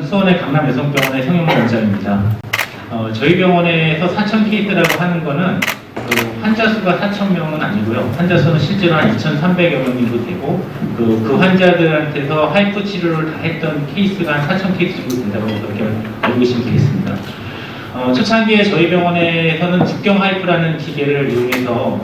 수원의 강남여성병원의 성형외과 원장입니다. 저희 병원에서 4,000 케이스라고 하는 거는 환자 수가 4,000명은 아니고요. 환자 수는 실제로 한 2,300여 명 정도 되고 그 환자들한테서 하이프 치료를 다 했던 케이스가 한 4,000 케이스 정도 된다고 그렇게 알고 계시면 되겠습니다. 초창기에 저희 병원에서는 국경 하이프라는 기계를 이용해서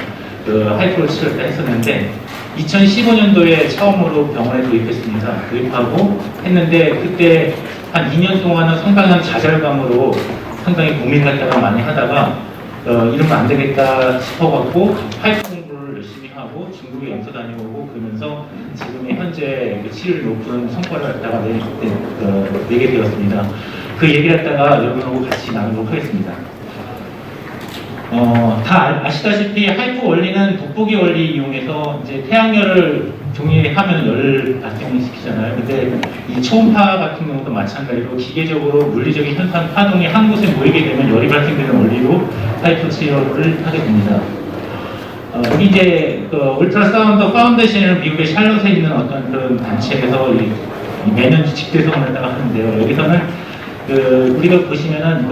하이프를 치료를 했었는데 2015년도에 처음으로 병원에 도입했습니다. 도입하고 했는데 그때 한 2년 동안은 상당한 좌절감으로 상당히 고민 갖다가 많이 하다가 이러면 안 되겠다 싶어갖고 하이프 공부를 열심히 하고 중국에 연수 다녀오고 그러면서 지금의 현재 치료를 높은 성과를 갖다가 내게 되었습니다. 그 얘기를 갖다가 여러분하고 같이 나누도록 하겠습니다. 다 아시다시피 하이프 원리는 돋보기 원리 이용해서 이제 태양열을 종이하면 열을 발생시키잖아요. 근데 이 초음파 같은 경우도 마찬가지로 기계적으로 물리적인 현상 파동이 한 곳에 모이게 되면 열이 발생되는 원리로 하이프 치료를 하게 됩니다. 여기 이제 울트라 사운드 파운데이션을 미국의 샬롯에 있는 어떤 그런 단체에서 매년 집대성을 갖다가 하는데요. 여기서는 우리가 보시면은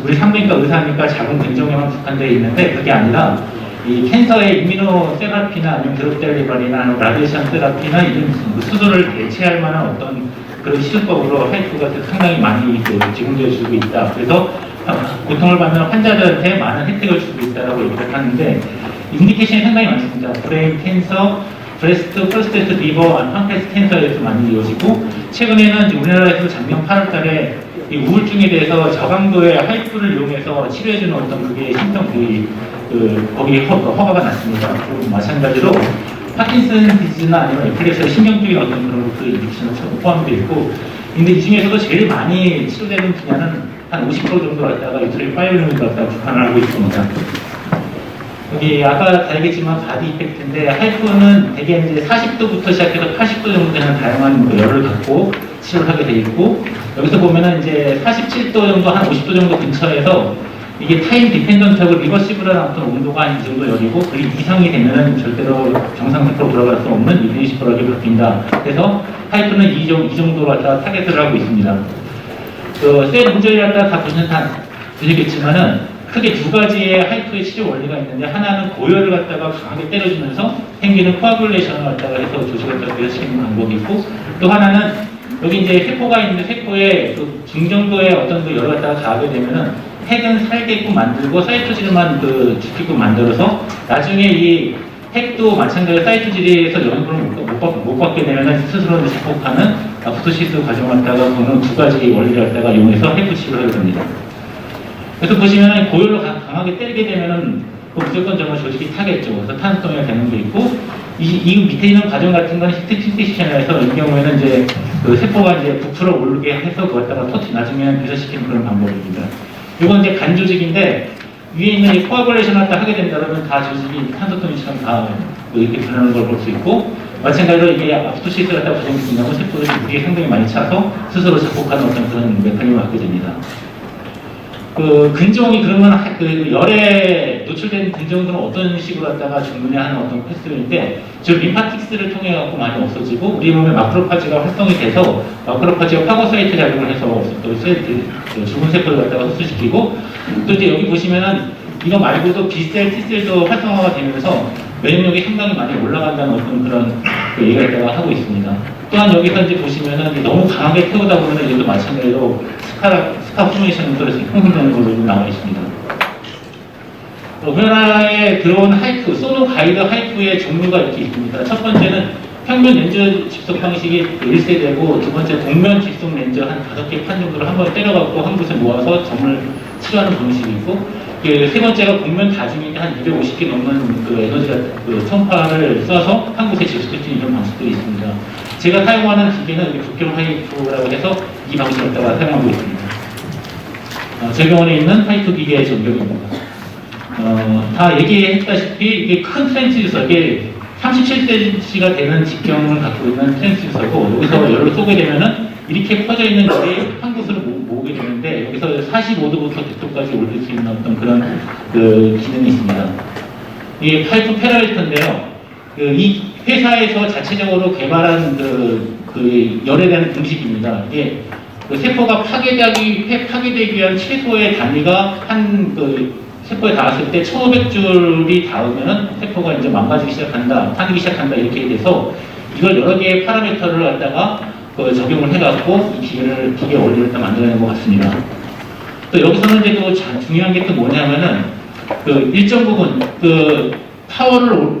우리 산부인과 의사니까 자궁 긍정에만 국한되어 있는데 그게 아니라 이 캔서의 이미노 세라피나 아니면 드롭 델리버리나 라디에이션 세라피나 이런 수술을 대체할 만한 어떤 그런 시술법으로 하이프가 상당히 많이 제공되어 주고 있다. 그래서 고통을 받는 환자들한테 많은 혜택을 주고 있다라고 얘기를 하는데 인디케이션이 상당히 많습니다. 브레인 캔서, 브레스트, 프로스테이트, 리버, 판크레스 캔서에서 많이 이루어지고 최근에는 우리나라에서 작년 8월달에 이 우울증에 대해서 저강도의 하이프를 이용해서 치료해주는 어떤 그게 거기 허가가 났습니다. 그리고 마찬가지로 파킨슨 디지나 아니면 에필레시아 신경적인 어떤 그런 인디케이션을 포함되어 있고, 근데 이 중에서도 제일 많이 치료되는 분야는 한 50% 정도 갖다가 유트레이 파이브를 갖다가 주관을 하고 있습니다. 여기 아까 다 얘기했지만 바디 이펙트인데 하이프는 대개 이제 40도부터 시작해서 80도 정도 되는 다양한 열을 갖고 치료를 하게 돼 있고, 여기서 보면은 이제 47도 정도 한 50도 정도 근처에서 이게 타임 디펜던트하고 리버시블한 어떤 온도가 한 이 정도 열이고 그 이상이 되면은 절대로 정상 상태로 돌아갈 수 없는 이미시블하게 바뀐다. 그래서 하이프는 이 정도로 갖다가 타겟을 하고 있습니다. 셀 문제를 갖다가 다 보시겠지만은 크게 두 가지의 하이프의 치료 원리가 있는데, 하나는 고열을 갖다가 강하게 때려주면서 생기는 코아굴레이션을 갖다가 해서 조직을 갖다가 배제시키는 방법이 있고, 또 하나는 여기 이제 세포가 있는데 세포에 중정도의 어떤 열을 갖다가 가하게 되면은 핵은 살게끔 만들고 사이토질만 죽게끔 만들어서 나중에 이 핵도 마찬가지로 사이토질에서 영향을 못 받게 되면은 스스로 자폭하는 아포토시스 과정을 갖다가 보는 두 가지 원리를 갖다가 이용해서 핵 치료를 하게 됩니다. 그래서 보시면은 고열로 강하게 때리게 되면은 무조건 정말 조직이 타겠죠. 그래서 탄소통이 되는 게 있고, 이 밑에 있는 과정 같은 건 히트티시션에서 이 경우에는 이제 세포가 이제 부풀어 오르게 해서 그걸 갖다가 나중에는 배설시키는 그런 방법입니다. 이건 이제 간 조직인데 위에 있는 이 코아굴레이션을 갖다 하게 된다면 다 조직이 탄소통이처럼 다 이렇게 변하는 걸 볼 수 있고, 마찬가지로 이게 아포토시스 갖다가 발생시킨다면 세포들이 무리에 상당히 많이 차서 스스로 자폭하는 어떤 그런 메커니즘을 갖게 됩니다. 근종이 그러면 열에 노출된 근종들은 어떤 식으로 갖다가 중분해하는 어떤 패스인데, 즉 림파틱스를 통해 갖고 많이 없어지고 우리 몸에 마크로파지가 활성이 돼서 마크로파지가 파고사이트 작용을 해서 또 죽은 세포를 갖다가 흡수시키고, 또 이제 여기 보시면은 이거 말고도 B셀, T셀도 활성화가 되면서 면역력이 상당히 많이 올라간다는 어떤 그런 얘기를 갖다가 하고 있습니다. 또한 여기서 이제 보시면은 너무 강하게 태우다 보면 이것도 마찬가지로 스카 포메이션도 형성되는 걸로 나와 있습니다. 우리나라에 들어온 하이프, 소노 가이드 하이프의 종류가 이렇게 있습니다. 첫 번째는 평면 렌즈 집속 방식이 1세대고, 두 번째 동면 집속 렌즈 한 5개 판 정도를 한 번에 때려갖고 한 곳에 모아서 점을 치료하는 방식이 있고, 세 번째가 공면 다중인데 한 250개 넘는 에너지가 초음파를 써서 한 곳에 집중시키는 이런 방식들이 있습니다. 제가 사용하는 기계는 국경 하이프라고 해서 이 방식을 갖다가 사용하고 있습니다. 제 병원에 있는 하이프 기계의 전격입니다. 다 얘기했다시피 이게 큰 트랜스듀서, 이게 37cm가 되는 직경을 갖고 있는 트랜스듀서고, 여기서 열을 쏘게 되면은 이렇게 퍼져 있는 열이 한 곳으로 모으게 되는데, 여기서 45도부터 100도까지 올릴 수 있는 어떤 그런 기능이 있습니다. 이게 하이프 페라리터인데요. 이 회사에서 자체적으로 개발한 그 열에 대한 공식입니다. 이게 그 세포가 파괴되기 위한 최소의 단위가 세포에 닿았을 때 1500줄이 닿으면 세포가 이제 망가지기 시작한다, 타기 시작한다 이렇게 돼서 이걸 여러 개의 파라미터를 갖다가 적용을 해갖고 이 기계 원리를 다 만들어낸 것 같습니다. 또 여기서는 이제 또 중요한 게 또 뭐냐면은 그 일정 부분 파워를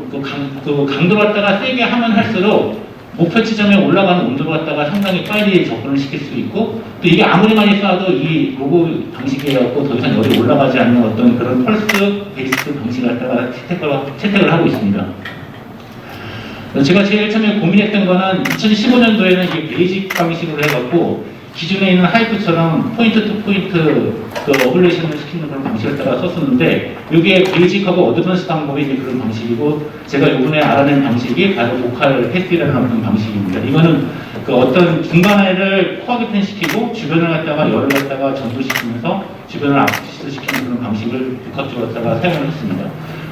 강도를 갖다가 세게 하면 할수록 목표 지점에 올라가는 온도를 갖다가 상당히 빨리 접근을 시킬 수 있고 또 이게 아무리 많이 쏴도 이 로그 방식에 갖고 더 이상 열이 올라가지 않는 어떤 그런 펄스 베이스 방식을 갖다가 채택을 하고 있습니다. 제가 제일 처음에 고민했던 거는 2015년도에는 이게 베이직 방식으로 해갖고 기존에 있는 하이프처럼 포인트 투 포인트 어블레이션을 시키는 그런 방식을 따라 썼었는데 이게 베이직하고 어드밴스 방법이 이제 그런 방식이고 제가 이번에 알아낸 방식이 바로 보컬 패스라는 어떤 방식입니다. 이거는 어떤 중간에를 코어기펜 시키고 주변을 갖다가 열을 갖다가 전도시키면서 주변을 압수시키는 그런 방식을 복합적으로 갖다가 사용을 했습니다.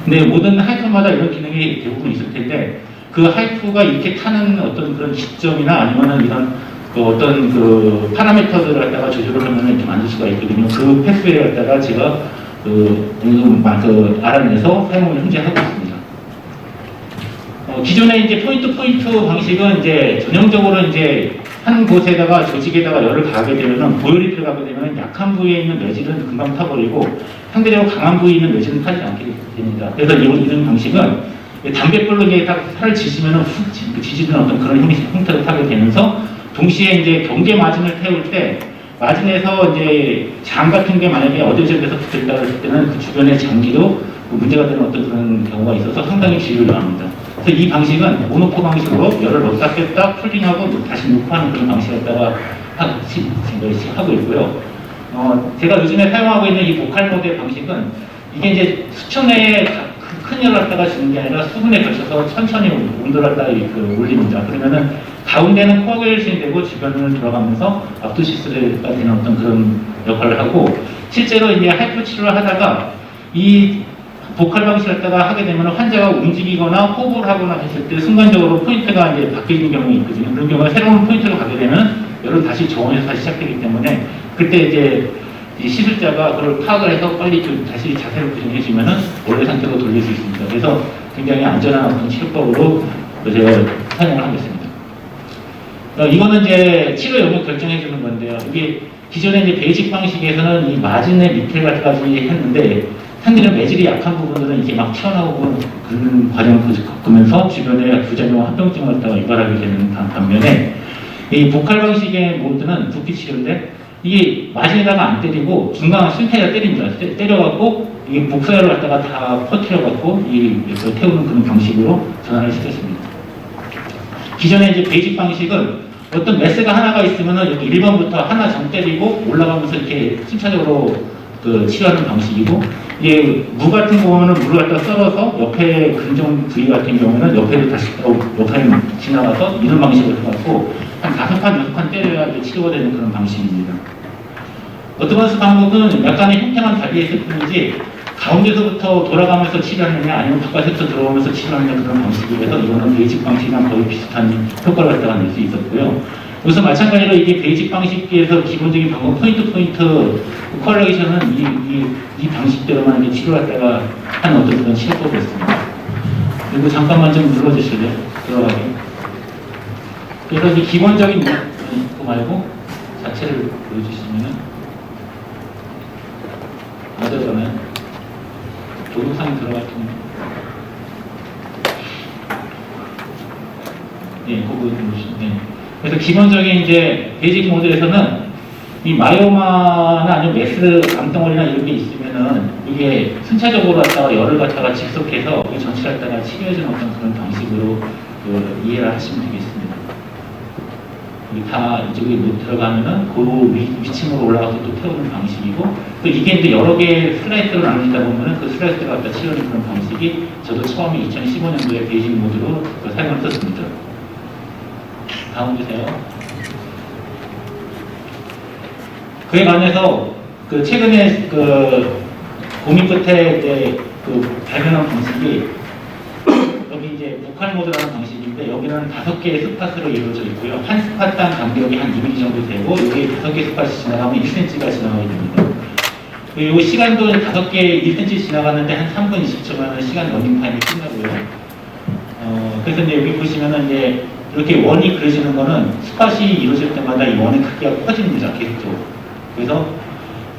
근데 모든 하이프마다 이런 기능이 대부분 있을 텐데 그 하이프가 이렇게 타는 어떤 그런 기점이나 아니면은 이런 어떤 파라미터들을 갖다가 조절을 하면 이렇게 만들 수가 있거든요. 그 패스웨이를 갖다가 제가 알아내서 사용을 현재 하고 있습니다. 기존에 이제 포인트 방식은 이제 전형적으로 이제 한 곳에다가 조직에다가 열을 가하게 되면은 고열이 들어가게 되면 약한 부위에 있는 매질은 금방 타버리고 상대적으로 강한 부위에 있는 매질은 타지 않게 됩니다. 그래서 이런 방식은 담뱃불로 이게 딱 살을 지지면은 훅 지지는 어떤 그런 형태를 타게 되면서 동시에 이제 경계 마진을 태울 때 마진에서 이제 장 같은 게 만약에 어디 지역에서 붙어있다고 했을 때는 그 주변의 장기도 문제가 되는 어떤 그런 경우가 있어서 상당히 주의를 요합니다. 그래서 이 방식은 모노포 방식으로 열을 넣었다 뺐다 풀링하고 다시 놓고 하는 그런 방식에다가 하고 있고요. 제가 요즘에 사용하고 있는 이 보컬 모드의 방식은 이게 이제 수천의 큰 열을 갖다가 주는 게 아니라 수분에 걸쳐서 천천히 온도를 갖다가 올립니다. 그러면은 가운데는 코어 결심이 되고 주변을 들어가면서 압도시스가 되는 어떤 그런 역할을 하고 실제로 이제 하이프 치료를 하다가 이 보컬 방식을 갖다가 하게 되면 환자가 움직이거나 호흡을 하거나 했을 때 순간적으로 포인트가 이제 바뀌는 경우가 있거든요. 그런 경우에 새로운 포인트로 가게 되면 열은 다시 저온에서 다시 시작되기 때문에 그때 이제 이 시술자가 그걸 파악을 해서 빨리 다시 자세를 교정해 주면은 원래 상태로 돌릴 수 있습니다. 그래서 굉장히 안전한 어떤 치료법으로 제가 사용을 하고 있습니다. 이거는 이제 치료 영역 결정해 주는 건데요. 이게 기존에 이제 베이직 방식에서는 이 마진의 밑에 같은 했는데 상대적으로 매질이 약한 부분들은 이게 막 튀어나오고 그런 과정을 겪으면서 주변에 부작용 합병증을 갖다가 유발하게 되는 반면에 이 보컬 방식의 모드는 두피 치료인데 이게 마진에다가 안 때리고 중간 순태에다 때립니다. 때려갖고 이게 복사열을 갖다가 다 퍼뜨려갖고 태우는 그런 방식으로 전환을 시켰습니다. 기존에 이제 베이직 방식은 어떤 메스가 하나가 있으면은 여기 1번부터 하나 정 때리고 올라가면서 이렇게 순차적으로 치료하는 방식이고, 이게 무 같은 경우는 물을 갖다 썰어서 옆에 근종 부위 같은 경우는 옆에도 다시 옆에 지나가서 이런 방식으로 해갖고 한 5판, 6판 때려야 치료가 되는 그런 방식입니다. 어드밴스 방법은 약간의 형태만 달리했을 뿐이지 가운데서부터 돌아가면서 치료하느냐 아니면 바깥에서 들어오면서 치료하느냐 그런 방식이라서 이거는 베이직 방식이랑 거의 비슷한 효과를 갖다가 낼 수 있었고요. 여기서 마찬가지로 이게 베이직 방식에서 기본적인 방법 포인트 콜레이션은 이 방식대로만 이제 치료를 갖다가 하는 어떤 그런 치료법이었습니다. 그리고 잠깐만 좀 눌러주실래요? 들어가게. 그래서 이제 기본적인 거 말고 자체를 보여주시면은 어디서는 동영상이 들어갈 텐데. 네, 그거 보시면. 네. 그래서 기본적인 이제 베이직 모드에서는 이 마이오마나 아니면 메스 암덩어리나 이런 게 있으면은 이게 순차적으로 갖다가 열을 갖다가 집속해서 이 전체를 갖다가 치료해주는 어떤 그런 방식으로 이해를 하시면 되겠습니다. 다 이쪽에 들어가면은 그 위층으로 올라가서 또 태우는 방식이고, 또 이게 이제 여러 개의 슬라이드로 나누다 보면은 그 슬라이드가 갖다 치료하는 그런 방식이 저도 처음에 2015년도에 베이직 모드로 사용을 했었습니다. 다음 주세요. 그에 관해서 최근에 고민 끝에 이제 발견한 방식이 여기 이제 보컬 모드라는 방식인데 여기는 5개의 스팟으로 이루어져 있고요. 한 스팟당 간격이 한 2mm 정도 되고 여기 5개 스팟이 지나가면 1cm가 지나가게 됩니다. 그리고 시간도 5개 1cm 지나가는데 한 3분 20초면 시간 러닝 타임이 끝나고요. 그래서 이제 여기 보시면은 이제 이렇게 원이 그려지는 거는 스팟이 이루어질 때마다 이 원의 크기가 커집니다. 계속적으로. 그래서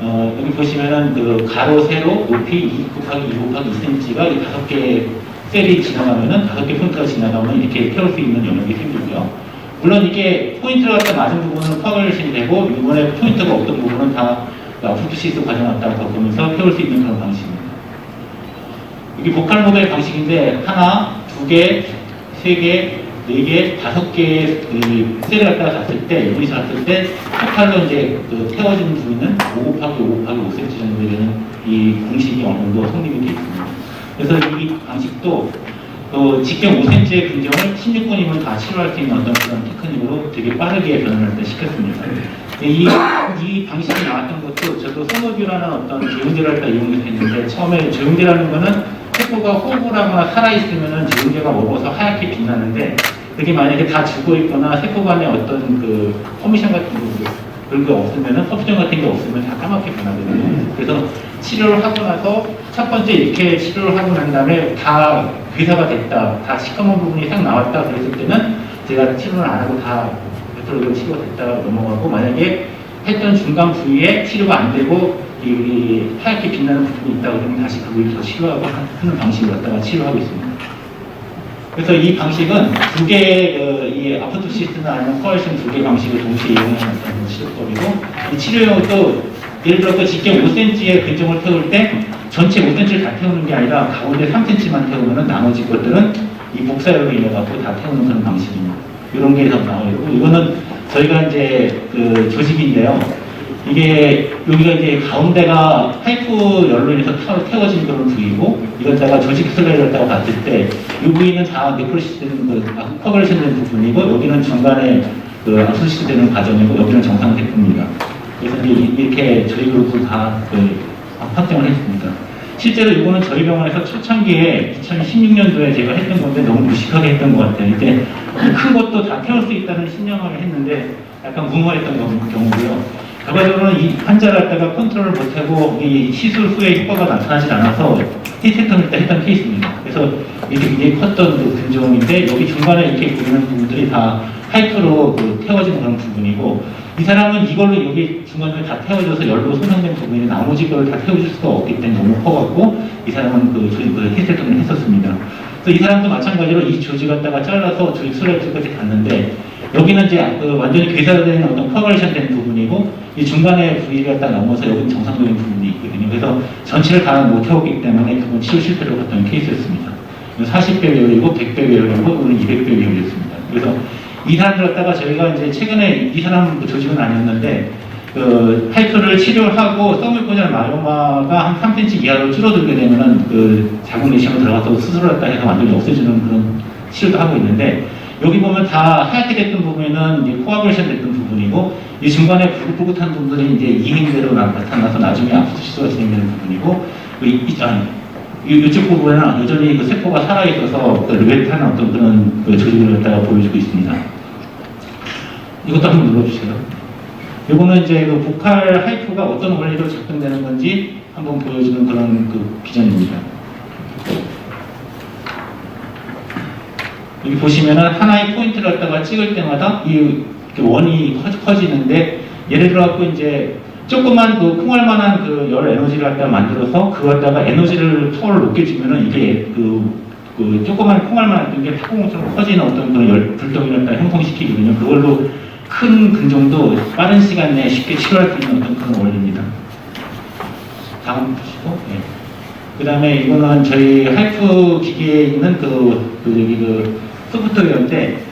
여기 보시면은 그 가로, 세로, 높이 2 곱하기 2 곱하기 2cm가 이 5개의 셀이 지나가면은 5개 포인트가 지나가면 이렇게 태울 수 있는 영역이 생기고요. 물론 이게 포인트가 갖다 맞은 부분은 커버레이션이 되고 이번에 포인트가 없던 부분은 다 아프터시스 과정 왔다가 바꾸면서 태울 수 있는 그런 방식입니다. 여기 보컬 모델 방식인데 하나, 2개, 3개, 4개, 5개의 그 셀을 갖다가 갔을 때, 여기서 갔을 때, 토탈로 이제 그 태워지는 부위는 5 곱하기 5 곱하기 5cm 정도 되는 이 공식이 어느 정도 성립이 되어 있습니다. 그래서 이 방식도 그 직경 5cm의 근정을 16분이면 다 치료할 수 있는 어떤 그런 테크닉으로 되게 빠르게 변화를 시켰습니다. 이 방식이 나왔던 것도 저도 소노뷰라는 어떤 제형제를 다 이용해서 했는데 처음에 제형제라는 거는 세포가 호흡을 하거나 살아있으면 제형제가 먹어서 하얗게 빛나는데 그게 만약에 다 죽어 있거나 세포 간에 어떤 그 커미션 같은 거 그런 게 없으면 퍼퓨전 같은 게 없으면 다 까맣게 변하거든요. 그래서 치료를 하고 나서 첫 번째 이렇게 치료를 하고 난 다음에 다 괴사가 됐다, 다 시커먼 부분이 싹 나왔다 그랬을 때는 제가 치료를 안 하고 다 100% 치료됐다 넘어가고 만약에 했던 중간 부위에 치료가 안 되고 이 하얗게 빛나는 부분이 있다 그러면 다시 그걸 더 치료하고 하는 방식으로 갖다가 치료하고 있습니다. 그래서 이 방식은 두 개의 이 아포토시스나 아니면 코얼션 2개 방식을 동시에 이용하는 어떤 치료법이고 이 치료용도 예를 들어서 직경 5cm의 근정을 태울 때 전체 5cm를 다 태우는 게 아니라 가운데 3cm만 태우면 나머지 것들은 이 복사열로 인해 갖고 다 태우는 그런 방식입니다. 이런 게 더 나와요. 이거는 저희가 이제 그 조직인데요. 이게 여기가 이제 가운데가 파이프 열로 인해서 태워진 그런 부위고 이것다가 조직 슬라이드를 갖다가 봤을 때 이 부위는 다 네크로시스 되는 그 커버레이션 된 부분이고 여기는 중간에 그 압소시스 되는 과정이고 여기는 정상 세포입니다. 그래서 이렇게 저희 그룹도 다 확정을 했습니다. 실제로 이거는 저희 병원에서 초창기에 2016년도에 제가 했던 건데 너무 무식하게 했던 것 같아요. 이제 큰 것도 다 태울 수 있다는 신념을 했는데 약간 무모했던 경우고요. 결과적으로는 이 환자를 갖다가 컨트롤을 못하고 이 시술 후에 효과가 나타나지 않아서 히스테렉터미를 했던 케이스입니다. 그래서 이게 굉장히 컸던 그 근종인데 여기 중간에 이렇게 보이는 부분들이 다 파이프로 그 태워지는 그런 부분이고 이 사람은 이걸로 여기 중간에 다 태워져서 열로 손상된 부분이 나머지 걸 다 태워줄 수가 없기 때문에 너무 커갖고 이 사람은 그 히스테렉터미를 했었습니다. 그래서 이 사람도 마찬가지로 이 조직 갖다가 잘라서 조직 슬라이드까지 갔는데 여기는 이제 그 완전히 괴사된 어떤 커버레이션 된 부분이고 이 중간에 부위를 갖다 넘어서 여기는 정상적인 부분이 있거든요. 그래서 전체를 다 못 태웠기 때문에 그건 치료 실패로 갔던 케이스였습니다. 40배 배열이고 100배 배열이고 오늘 200배 배열이었습니다. 그래서 이 사람들 갖다가 저희가 이제 최근에 이 사람 조직은 아니었는데 그 파이프를 치료하고 서밀코니얼 마이오마가 한 3cm 이하로 줄어들게 되면은 그 자궁 내시경을 들어가서 수술을 했다 해서 완전히 없애주는 그런 치료도 하고 있는데 여기 보면 다 하얗게 됐던 부분은 이제 코아그레이션 됐던 부분이고 이 중간에 붉긋붉긋한 부분들이 이제 이행대로 나타나서 나중에 압수치수가 진행되는 부분이고 이쪽 부분에는 여전히 그 세포가 살아있어서 그 르베트하는 어떤 그런 그 조직을 갖다가 보여주고 있습니다. 이것도 한번 눌러주세요. 이거는 이제 그 보컬 하이프가 어떤 원리로 작동되는 건지 한번 보여주는 그런 그 비전입니다. 여기 보시면은 하나의 포인트를 갖다가 찍을 때마다 이 원이 커지는데 예를 들어갖고 이제 조그만 그 콩알만한 그 열 에너지를 갖다가 만들어서 그 갖다가 에너지를 파워를 높게 주면은 이게 그 조그만 콩알만한 게 탁구공처럼 커지는 어떤 그런 열 불덩이를 갖다가 형성시키거든요. 그걸로 큰 근종도 빠른 시간 내에 쉽게 치료할 수 있는 어떤 그런 원리입니다. 다음 보시고, 예. 그 다음에 이거는 저희 하이프 기계에 있는 여기 소프트웨어인데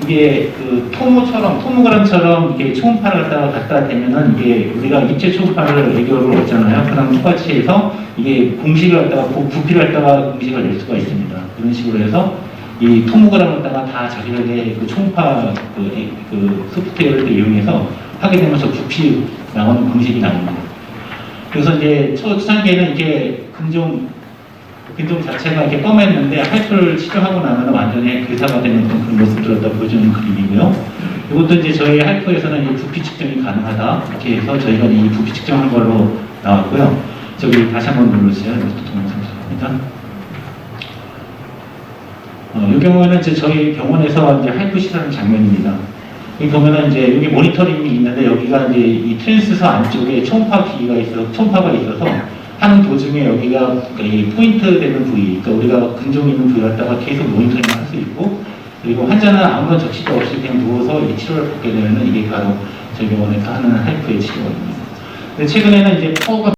이게 그 토모그램처럼 이게 초음파를 갖다 대면은 이게 우리가 입체 초음파를 애교를 얻잖아요. 그럼 똑같이 해서 이게 공식을 갖다가 부피를 갖다가 공식을 낼 수가 있습니다. 그런 식으로 해서 이 토모그램을 갖다가 다 자기들의 그 초음파 그 소프트웨어를 이용해서 하게 되면서 부피 나오는 공식이 나옵니다. 그래서 이제 초창기에는 이게 근종 근종 자체가 이렇게 껌했는데 하이프를 치료하고 나면 완전히 괴사가 되는 그런 모습을 갖다 보여주는 그림이고요. 이것도 이제 저희 하이프에서는 이 부피 측정이 가능하다 이렇게 해서 저희가 이 부피 측정한 걸로 나왔고요. 저기 다시 한번 눌러주세요. 이것도 동영상 합니다. 이 경우에는 이제 저희 병원에서 이제 하이프 시사하는 장면입니다. 여기 보면은 이제 여기 모니터링이 있는데 여기가 이제 이 트랜스서 안쪽에 초음파가 있어서 하는 도중에 여기가 이 포인트 되는 부위, 그러니까 우리가 근종 있는 부위 갖다가 계속 모니터링 할 수 있고, 그리고 환자는 아무런 적시도 없이 그냥 누워서 이 치료를 받게 되면은 이게 바로 저희 병원에서 하는 하이프의 치료입니다. 근데 최근에는 이제 파워가